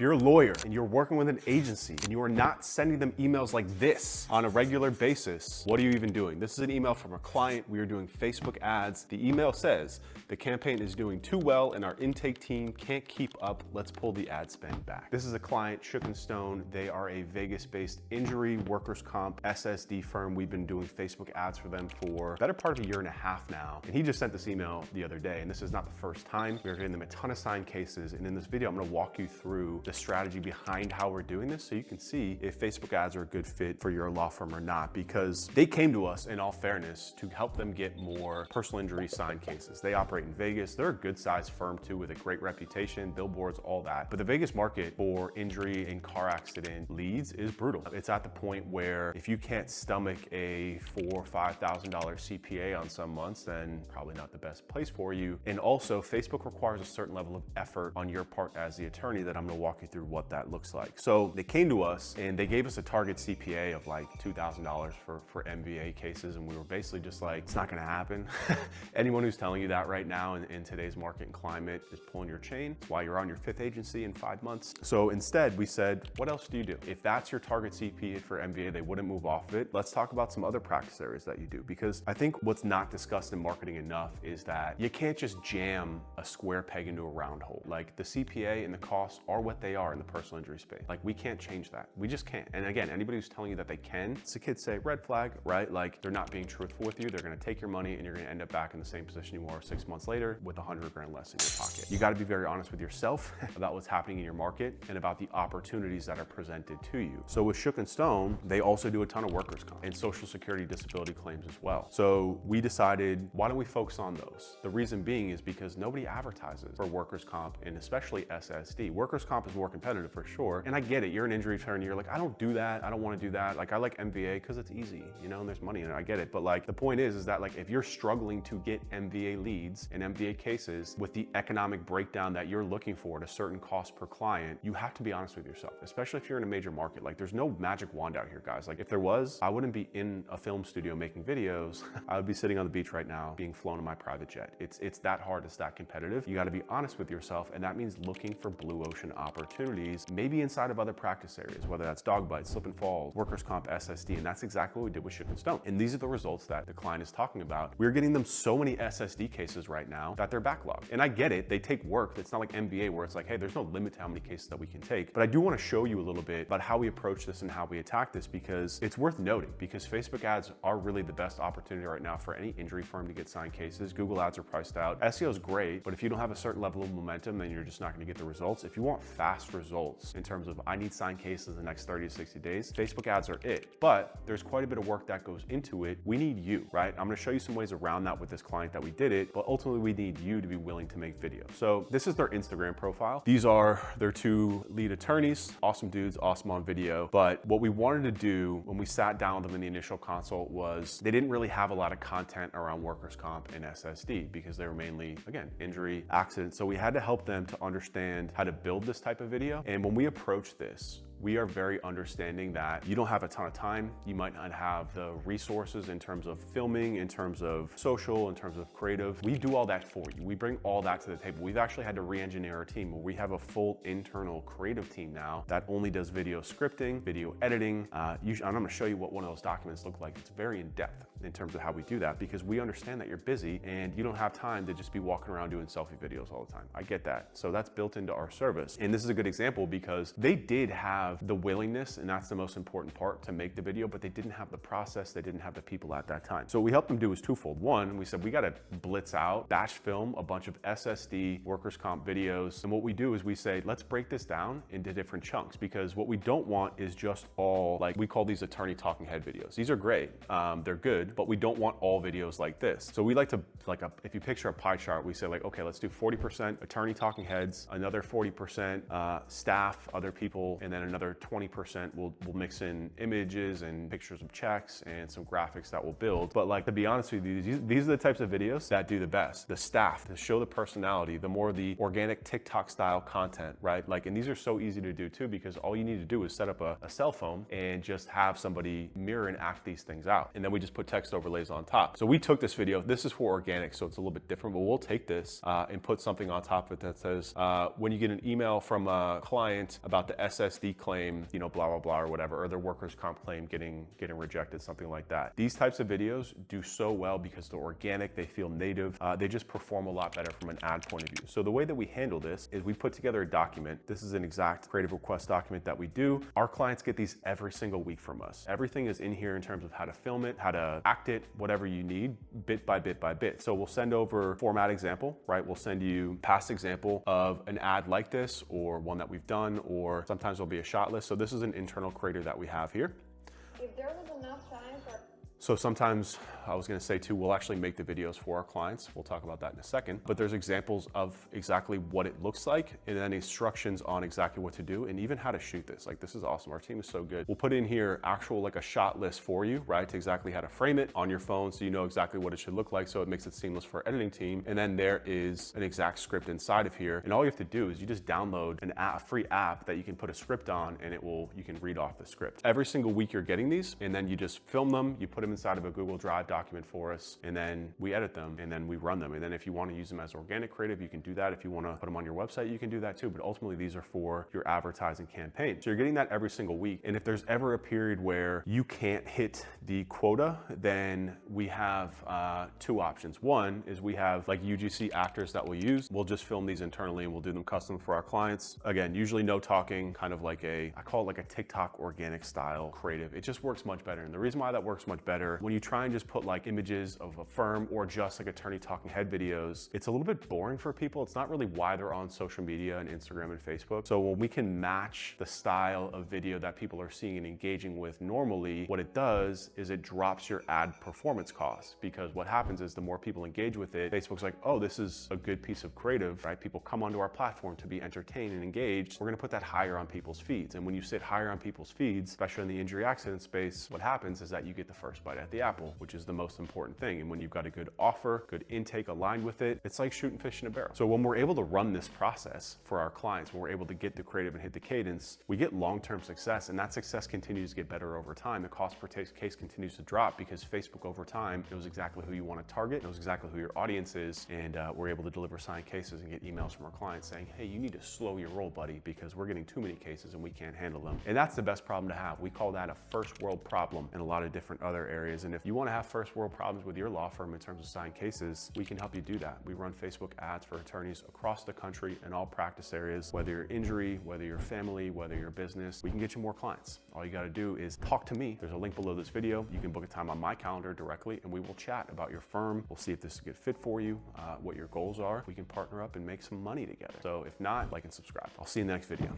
you're a lawyer and you're working with an agency and you are not sending them emails like this on a regular basis, what are you even doing? This is an email from a client. We are doing Facebook ads. The email says, the campaign is doing too well and our intake team can't keep up. Let's pull the ad spend back. This is a client, Shook & Stone. They are a Vegas-based injury workers' comp SSD firm. We've been doing Facebook ads for them for better part of a year and a half now. And he just sent this email the other day, and this is not the first time. We're getting them a ton of signed cases. And in this video, I'm gonna walk you through the strategy behind how we're doing this so you can see if Facebook ads are a good fit for your law firm or not, because they came to us, in all fairness, to help them get more personal injury signed cases. They operate in Vegas. They're a good sized firm too, with a great reputation, billboards, all that. But the Vegas market for injury and car accident leads is brutal. It's at the point where if you can't stomach a $4,000 or $5,000 CPA on some months, then probably not the best place for you. And also, Facebook requires a certain level of effort on your part as the attorney that I'm gonna walk you through what that looks like. So they came to us and they gave us a target CPA of like $2,000 for MVA cases. And we were basically just like, it's not gonna happen. Anyone who's telling you that right now in today's market and climate is pulling your chain. That's why you're on your 5th agency in 5 months. So instead we said, what else do you do? If that's your target CPA for MVA, they wouldn't move off of it. Let's talk about some other practice areas that you do, because I think what's not discussed in marketing enough is that you can't just jam a square peg into a round hole. Like, the CPA and the costs are what they are in the personal injury space. Like, we can't change that. We just can't. And again, anybody who's telling you that they can, it's the kids say, red flag, right? Like, they're not being truthful with you. They're gonna take your money and you're gonna end up back in the same position you were 6 months later with 100 grand less in your pocket. You gotta be very honest with yourself about what's happening in your market and about the opportunities that are presented to you. So with Shook & Stone, they also do a ton of workers' comp and social security disability claims as well. So we decided, why don't we focus on those? The reason being is because nobody advertises for workers' comp, and especially SSD. Workers' comp is more competitive for sure. And I get it, you're an injury attorney, you're like, I don't do that, I don't wanna do that. Like, I like MVA because it's easy, you know, and there's money in it, I get it. But like, the point is that like, if you're struggling to get MVA leads and MVA cases with the economic breakdown that you're looking for at a certain cost per client, you have to be honest with yourself, especially if you're in a major market. Like, there's no magic wand out here, guys. Like, if there was, I wouldn't be in a film studio making videos. I would be sitting on the beach right now being flown in my private jet. It's that hard, it's that competitive. You gotta be honest with yourself, and that means looking for blue ocean opportunities, maybe inside of other practice areas, whether that's dog bites, slip and falls, workers' comp, SSD, and that's exactly what we did with Shook & Stone. And these are the results that the client is talking about. We're getting them so many SSD cases right now that they're backlogged. And I get it, they take work. It's not like MBA where it's like, hey, there's no limit to how many cases that we can take. But I do wanna show you a little bit about how we approach this and how we attack this, because it's worth noting, because Facebook ads are really the best opportunity right now for any injury firm to get signed cases. Google ads are priced out. SEO is great, but if you don't have a certain level of momentum, then you're just not gonna get the results. If you want fast results in terms of, I need signed cases in the next 30 to 60 days, Facebook ads are it. But there's quite a bit of work that goes into it. We need you, right? I'm gonna show you some ways around that with this client that we did it, but ultimately we need you to be willing to make videos. So this is their Instagram profile. These are their 2 lead attorneys, awesome dudes, awesome on video. But what we wanted to do when we sat down with them in the initial consult was they didn't really have a lot of content around workers' comp and SSD because they were mainly, again, injury, accident. So we had to help them to understand how to build this type of video. And when we approach this, we are very understanding that you don't have a ton of time. You might not have the resources in terms of filming, in terms of social, in terms of creative. We do all that for you. We bring all that to the table. We've actually had to re-engineer our team where we have a full internal creative team now that only does video scripting, video editing. And I'm gonna show you what one of those documents look like. It's very in-depth in terms of how we do that, because we understand that you're busy and you don't have time to just be walking around doing selfie videos all the time. I get that. So that's built into our service. And this is a good example because they did have the willingness, and that's the most important part, to make the video, but they didn't have the process, they didn't have the people at that time. So what we helped them do was twofold. One, we said, we gotta blitz out, batch film a bunch of SSD workers' comp videos. And what we do is we say, let's break this down into different chunks, because what we don't want is just all, like, we call these attorney talking head videos. These are great, they're good, but we don't want all videos like this. So we like to, if you picture a pie chart, we say like, okay, let's do 40% attorney talking heads, another 40% staff, other people, and then another another 20% we'll mix in images and pictures of checks and some graphics that we'll build. But like, to be honest with you, these are the types of videos that do the best. The staff, to show the personality, the more the organic TikTok style content, right? Like, and these are so easy to do too, because all you need to do is set up a cell phone and just have somebody mirror and act these things out. And then we just put text overlays on top. So we took this video, this is for organic, so it's a little bit different, but we'll take this and put something on top of it that says, when you get an email from a client about the SSD claim, you know, blah, blah, blah, or whatever, or their workers' comp claim getting rejected, something like that. These types of videos do so well because they're organic, they feel native, they just perform a lot better from an ad point of view. So the way that we handle this is we put together a document. This is an exact creative request document that we do. Our clients get these every single week from us. Everything is in here in terms of how to film it, how to act it, whatever you need, bit by bit by bit. So we'll send over format example, right? We'll send you past example of an ad like this, or one that we've done, or sometimes there'll be a shot list. So this is an internal creator that we have here. If there was enough time for... So sometimes, I was gonna say too, we'll actually make the videos for our clients. We'll talk about that in a second, but there's examples of exactly what it looks like, and then instructions on exactly what to do, and even how to shoot this. Like, this is awesome, our team is so good. We'll put in here actual, like a shot list for you, right? To exactly how to frame it on your phone, so you know exactly what it should look like, so it makes it seamless for our editing team. And then there is an exact script inside of here, and all you have to do is you just download a free app that you can put a script on, and you can read off the script. Every single week you're getting these, and then you just film them, you put them inside of a Google Drive document for us, and then we edit them, and then we run them. And then if you want to use them as organic creative, you can do that. If you want to put them on your website, you can do that too. But ultimately, these are for your advertising campaign. So you're getting that every single week. And if there's ever a period where you can't hit the quota, then we have two options. One is we have like UGC actors that we'll use. We'll just film these internally and we'll do them custom for our clients. Again, usually no talking, kind of like I call it like a TikTok organic style creative. It just works much better. And the reason why that works much better, when you try and just put like images of a firm or just like attorney talking head videos, it's a little bit boring for people. It's not really why they're on social media and Instagram and Facebook. So when we can match the style of video that people are seeing and engaging with normally, what it does is it drops your ad performance costs, because what happens is the more people engage with it, Facebook's like, oh, this is a good piece of creative, right? People come onto our platform to be entertained and engaged. We're gonna put that higher on people's feeds. And when you sit higher on people's feeds, especially in the injury accident space, what happens is that you get the first bite at the apple, which is the most important thing. And when you've got a good offer, good intake aligned with it, it's like shooting fish in a barrel. So when we're able to run this process for our clients, when we're able to get the creative and hit the cadence, we get long-term success, and that success continues to get better over time. The cost per case continues to drop because Facebook over time knows exactly who you want to target, knows exactly who your audience is, and we're able to deliver signed cases and get emails from our clients saying, hey, you need to slow your roll, buddy, because we're getting too many cases and we can't handle them. And that's the best problem to have. We call that a first world problem in a lot of different other areas. And if you want to have first world problems with your law firm in terms of signed cases, we can help you do that. We run Facebook ads for attorneys across the country in all practice areas, whether you're injury, whether you're family, whether you're business, we can get you more clients. All you got to do is talk to me. There's a link below this video. You can book a time on my calendar directly, and we will chat about your firm. We'll see if this is a good fit for you, what your goals are. We can partner up and make some money together. So if not, like and subscribe. I'll see you in the next video.